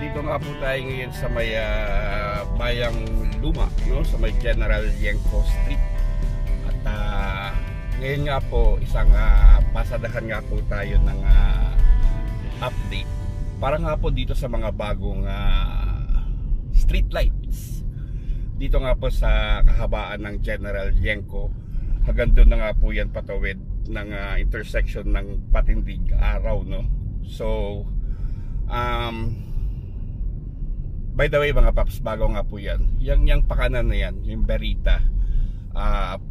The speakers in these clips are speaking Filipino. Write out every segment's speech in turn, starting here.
Nandito nga po tayo ngayon sa may Bayang Luma, no? Sa may General Yenko Street. At ngayon nga po, isang pasadahan nga po tayo ng update para nga po dito sa mga bagong street lights dito nga po sa kahabaan ng General Yenko. Hanggang doon na nga po yan patawid ng intersection ng Patindig Araw, no? So by the way mga paps, bago nga po yan, yung pakanan na yan, yung Berita,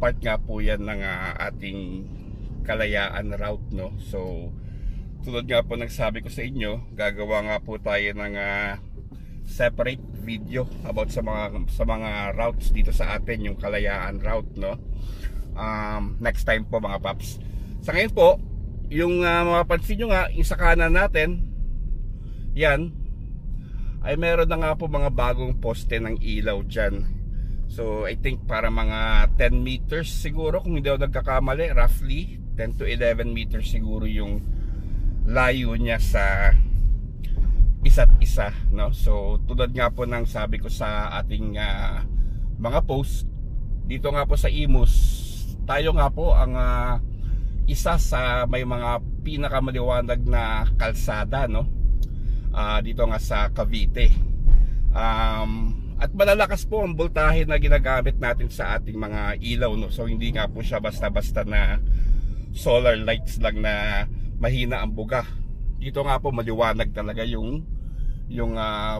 part nga po yan ng ating Kalayaan route, no? So tulad nga po nagsabi ko sa inyo, gagawa nga po tayo ng separate video about sa mga routes dito sa atin, yung Kalayaan route, no? Next time po mga paps. Sa ngayon po, yung mapapansin nyo nga, yung sa kanan natin, yan ay meron na nga po mga bagong poste ng ilaw dyan. So I think para mga 10 meters siguro, kung hindi ako nagkakamali, roughly 10 to 11 meters siguro yung layo niya sa isa't isa, no? So tulad nga po ng sabi ko sa ating mga post dito nga po sa Imus, tayo nga po ang isa sa may mga pinakamaliwanag na kalsada, no? Dito nga sa Cavite. At malalakas po ang voltahe na ginagamit natin sa ating mga ilaw, no? So hindi nga po siya basta-basta na solar lights lang na mahina ang buga. Dito nga po maliwanag talaga yung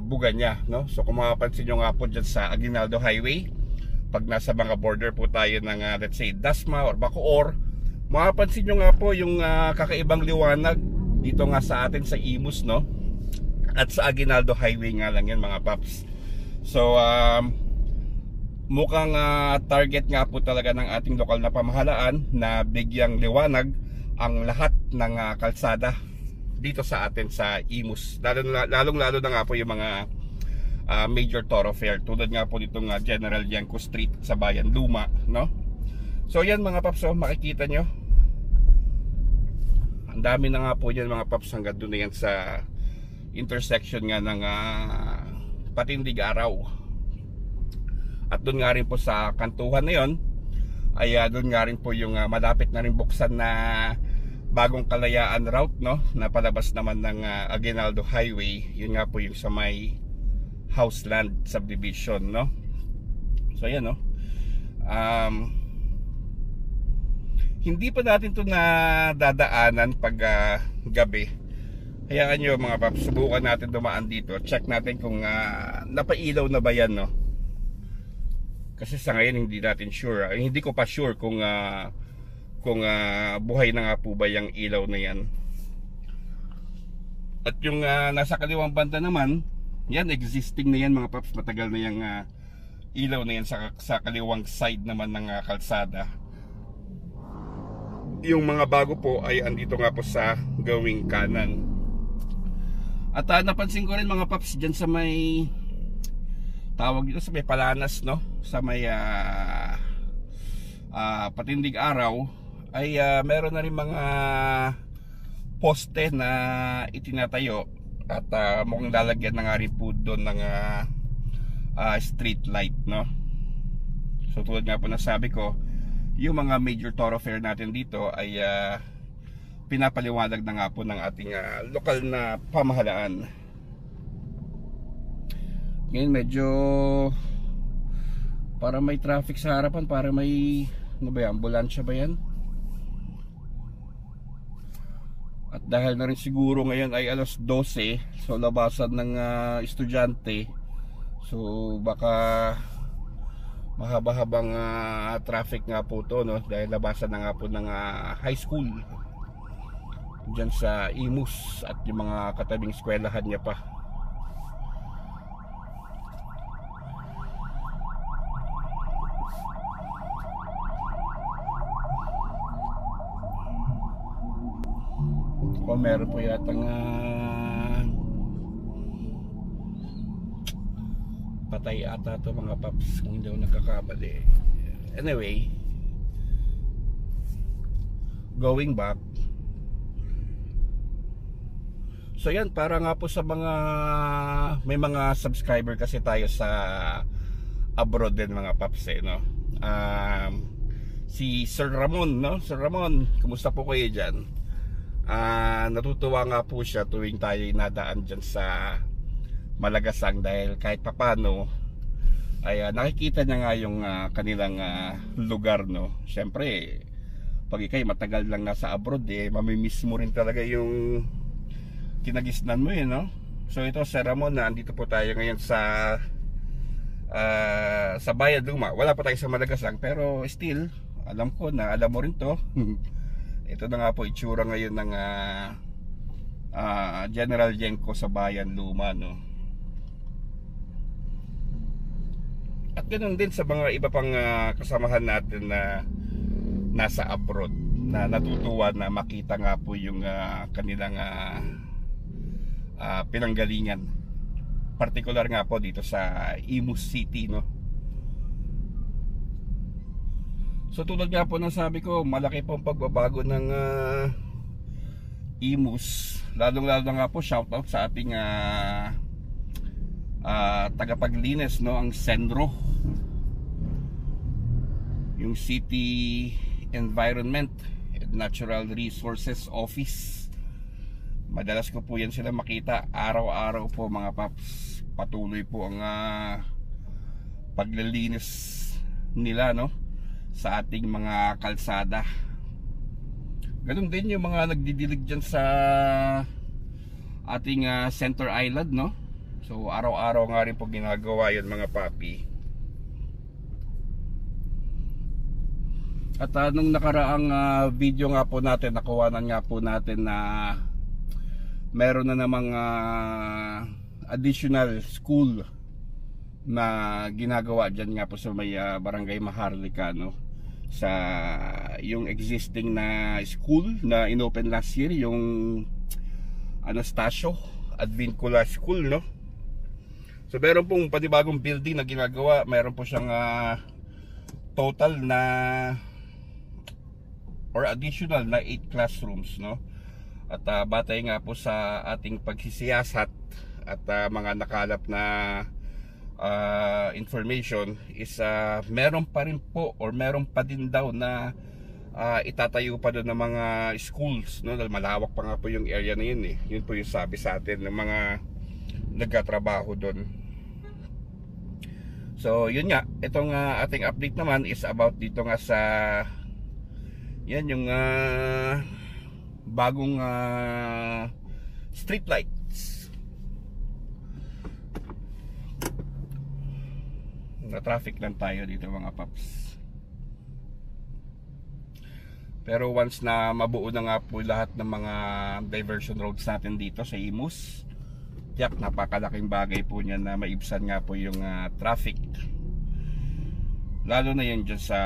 buga niya, no? So kung mapapansin nyo nga po dyan sa Aguinaldo Highway, pag nasa mga border po tayo ng let's say Dasma or Bacoor, mapapansin nyo nga po yung kakaibang liwanag dito nga sa atin sa Imus, no? At sa Aguinaldo Highway nga lang yan mga paps. So mukhang target nga po talaga ng ating lokal na pamahalaan na bigyang liwanag ang lahat ng kalsada dito sa atin sa Imus, lalong-lalo na nga po yung mga major thoroughfare tulad nga po ditong General Yenko Street sa Bayan Luma, no? So yan mga paps, makikita nyo ang dami na nga po yan mga paps, hanggang doon na yan sa intersection nga ng Patindig Araw. At doon nga rin po sa kantuhan na yon ay doon nga rin po yung malapit na rin buksan na bagong Kalayaan route, no? Na palabas naman ng Aguinaldo Highway. Yun nga po yung sa may Houseland subdivision, no? So ayan, no? Hindi pa natin to na dadaanan pag gabi. Hayaan nyo mga paps, subukan natin dumaan dito. Check natin kung napailaw na ba yan, no? Kasi sa ngayon hindi natin sure. Hindi ko pa sure kung buhay na nga po ba yung ilaw na yan. At yung nasa kaliwang banda naman, yan existing na yan mga paps. Matagal na yung ilaw na yan sa kaliwang side naman ng kalsada. Yung mga bago po ay andito nga po sa gawing kanan. At napansin ko rin mga paps dyan sa may tawag dito sa may Palanas, no? Sa may Patindig Araw ay meron na rin mga poste na itinatayo at mukhang lalagyan na nga rin po doon ng street light, no? So tulad nga po na sabi ko, yung mga major thoroughfare natin dito ay pinapaliwanag na nga po ng ating lokal na pamahalaan. Ngayon medyo para may traffic sa harapan, para may ano ba yan, ambulansya ba yan? At dahil na rin siguro ngayon ay alas 12, so labasan ng estudyante, so baka mahaba-habang traffic nga po to, no? Dahil labasan na nga po ng high school dyan sa Imus at yung mga katabing eskwelahan niya pa. O meron po yatang patay ata to mga paps, kung hindi ako nagkakamali. Anyway, going back, So yan, para nga po sa mga may mga subscriber kasi tayo sa abroad din mga paps no. Si Sir Ramon, no? Sir Ramon, kumusta po kayo dyan? Natutuwa nga po siya tuwing tayo nadaan dyan sa Malagasang, dahil kahit papano ay nakikita niya nga yung kanilang lugar, no? Siyempre pag ikay matagal lang nasa abroad, mamimiss mo rin talaga yung kinagisnan mo, no? So ito, Sir Ramon, andito po tayo ngayon sa Bayan Luma. Wala pa tayo sa Malagasang, pero still alam ko na alam mo rin to. Ito na nga po itsura ngayon ng General Yenko sa Bayan Luma, no? At ganoon din sa mga iba pang kasamahan natin na nasa abroad, na natutuwa na makita nga po yung kanilang pinanggalingan, particular nga po dito sa Imus City, no? So tulad nga po ng sabi ko, malaki pong pagbabago ng Imus, lalong-lalo nga po shoutout sa ating tagapaglinis, no, ang Senro, yung City Environment and Natural Resources Office. Madalas ko po yan sila makita araw-araw po mga paps. Patuloy po ang paglilinis nila, no, sa ating mga kalsada. Ganun din yung mga nagdidilig dyan sa ating Center Island, no. So araw-araw nga rin po ginagawa yun mga papi. At nung nakaraang video nga po natin, nakuhanan nga po natin na meron na namang additional school na ginagawa dyan nga po sa may Barangay Maharlika, no? Sa yung existing na school na inopen last year, yung Anastasio Advincula School, no? So meron pong panibagong building na ginagawa. Meron po siyang total na or additional na 8 classrooms, no? At batay nga po sa ating pagsisiyasat at mga nakalap na information is meron pa rin po or meron pa din daw na itatayo pa doon ng mga schools, no? Dahil malawak pa nga po yung area na yun, yun po yung sabi sa atin ng mga nagtatrabaho doon. So yun nga, itong ating update naman is about dito nga sa yan yung bagong street lights. Na traffic lang tayo dito mga paps. Pero once na mabuo na nga po lahat ng mga diversion roads natin dito sa Imus, tiyak napakalaking bagay po niya na maibsan nga po yung traffic. Lalo na yun dyan sa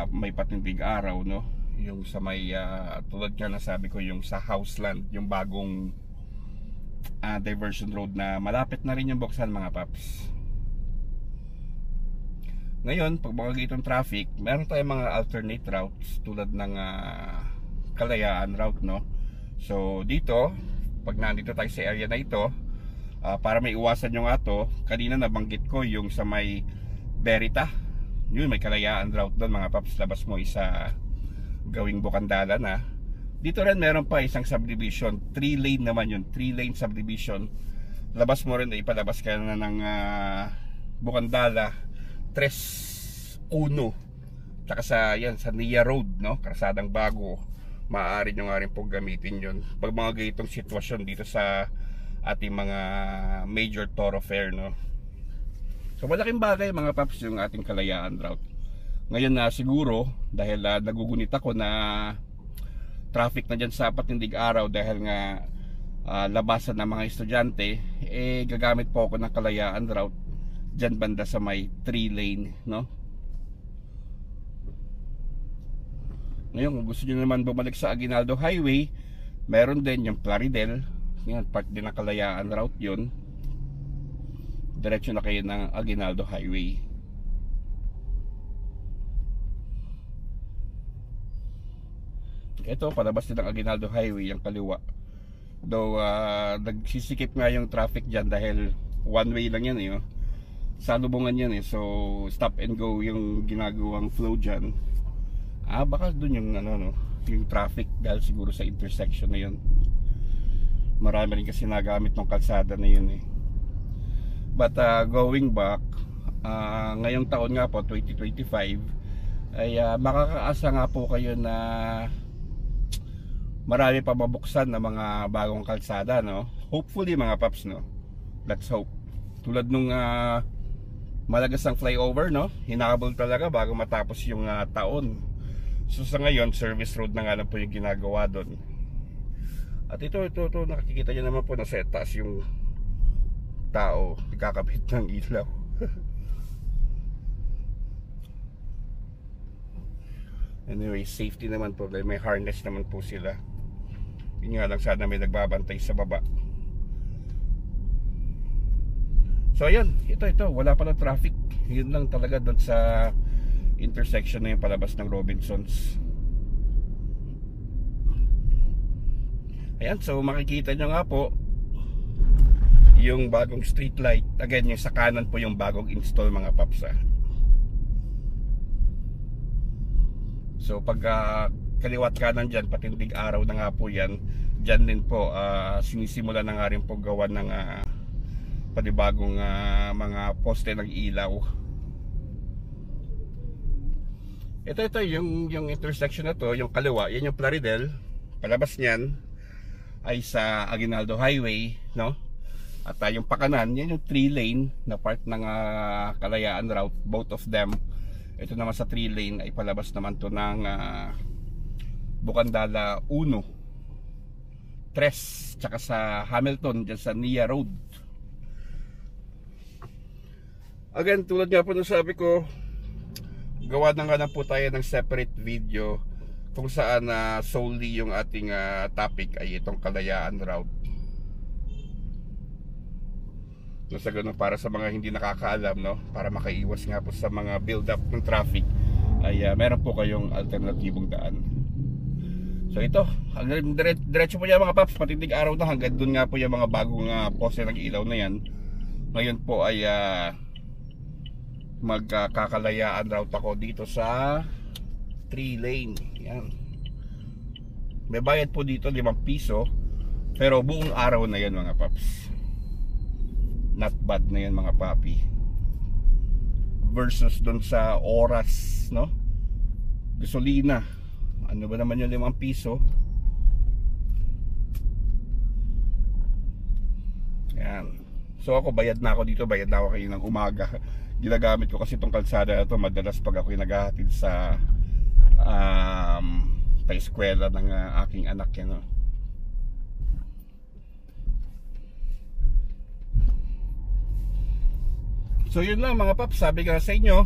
may patindig araw, no? Yung sa may tulad nga na sabi ko, yung sa Houseland, yung bagong diversion road na malapit na rin yung buksan mga paps. Ngayon, pag mga itong traffic, meron tayong mga alternate routes tulad ng Kalayaan route, no? So dito, pag nandito tayo sa area na ito, para may iwasan yung ato, kanina nabanggit ko yung sa may Berita, yun may Kalayaan route doon mga paps. Labas mo isa gawing Bukandala na. Dito rin meron pa isang subdivision, 3 lane naman yun, 3 lane subdivision. Labas mo rin, ipalabas ka na ng Bukandala 3-1, tsaka sa yan sa Nia Road, no, Karsadang Bago. Maaari nyo nga rin po gamitin yun pag mga ganitong sitwasyon dito sa ating mga major thoroughfare, no. So malaking bagay mga paps yung ating Kalayaan route. Ngayon na siguro dahil nagugunit ako na traffic na dyan sa patindig araw dahil nga labasan ng mga estudyante, gagamit po ako ng Kalayaan route dyan banda sa may 3 lane, no. Ngayon kung gusto nyo naman bumalik sa Aguinaldo Highway, meron din yung Plaridel. Yan, part din ng Kalayaan route yun. Diretso na kayo ng Aguinaldo Highway. Ito, palabas din ng Aguinaldo Highway, yung kaliwa. Though nagsisikip nga yung traffic dyan dahil one way lang yan eh, oh. Salubungan yan eh, so stop and go yung ginagawang flow dyan. Baka dun yung ano, no, yung traffic dahil siguro sa intersection na yun. Marami rin kasi nagamit ng kalsada na yun eh. But going back, ngayong taon nga po 2025 ay makakaasa nga po kayo na marami pa mabuksan na mga bagong kalsada, no? Hopefully mga paps, no? Let's hope. Tulad nung malagas ang flyover, no? Hinabol talaga bago matapos yung taon. So sa ngayon, service road na nga lang po yung ginagawa doon. At ito nakikita nyo naman po na sa taas yung tao nagkakabit ng ilaw. Anyway, safety naman po dahil may harness naman po sila. Yun nga lang, sana may nagbabantay sa baba. So ayan, ito wala pa ng traffic. Yun lang talaga doon sa intersection na yung palabas ng Robinsons. Ayan, so makikita nyo nga po yung bagong street light. Again, yung sa kanan po yung bagong install mga paps. So pag kaliwat kanan dyan, patindig araw na nga po yan. Dyan din po sinisimula na nga rin po gawa ng panibagong mga poste ng ilaw. Ito yung intersection na to, yung kaliwa, yan yung Plaridel. Palabas niyan ay sa Aguinaldo Highway, no? At yung pakanan, yan yung 3-lane na part ng Kalayaan route, both of them. Ito naman sa 3-lane ay palabas naman to ng Bukandala 1, 3, tsaka sa Hamilton dyan sa Nia Road. Again, tulad nga po na sabi ko, gawa na nga lang po tayo ng separate video kung saan solely yung ating topic ay itong Kalayaan route. So sa ganun, para sa mga hindi nakakaalam, no, para makaiwas nga po sa mga build up ng traffic, ay meron po kayong alternatibong daan. So ito, hanggang diretso po yan mga paps, patitig araw na, hanggang dun nga po yung mga bagong poste ng ilaw na yan. Ngayon po ay magkakalayaan route ako dito sa 3-lane. Yan. May bayad po dito 5 piso, pero buong araw na yan mga paps. Not bad na yan mga papi. Versus dun sa oras, no? Gasolina, ano ba naman yung 5 piso? Yan. So ako, bayad na ako dito, bayad na ako kayo ng umaga. Ginagamit ko kasi itong kalsada na ito madalas pag ako naghahatid sa pa-eskwela ng aking anak, no? So yun lang mga paps, sabi ka sa inyo,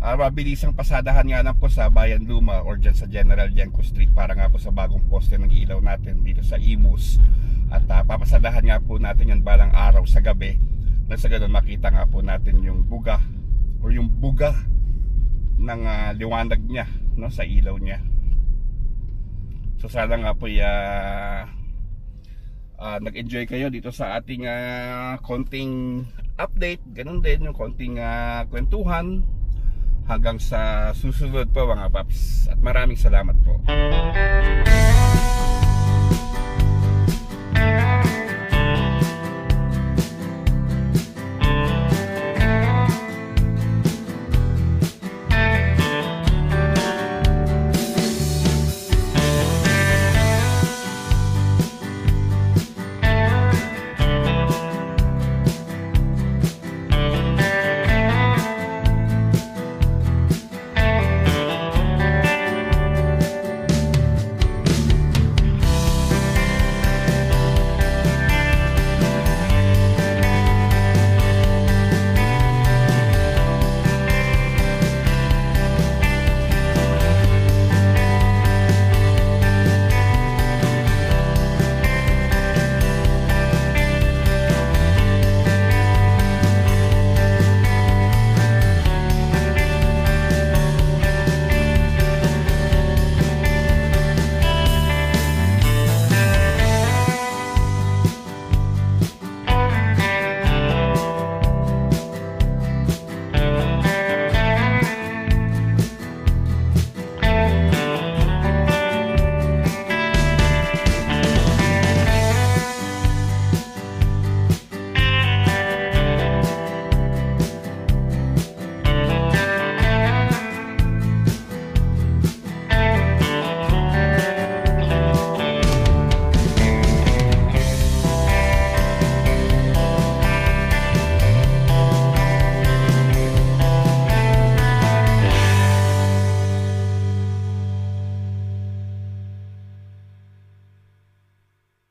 mabilisang pasadahan nga lang po sa Bayan Luma or dyan sa General Yanko Street para nga po sa bagong poste ng ilaw natin dito sa Imus. At papasadahan nga po natin yan balang araw sa gabi, na sa ganun makita nga po natin yung buga or yung buga ng liwanag niya, no, sa ilaw niya. So sana nga po nag-enjoy kayo dito sa ating konting update, ganun din yung konting kwentuhan. Hanggang sa susunod po mga paps, at maraming salamat po.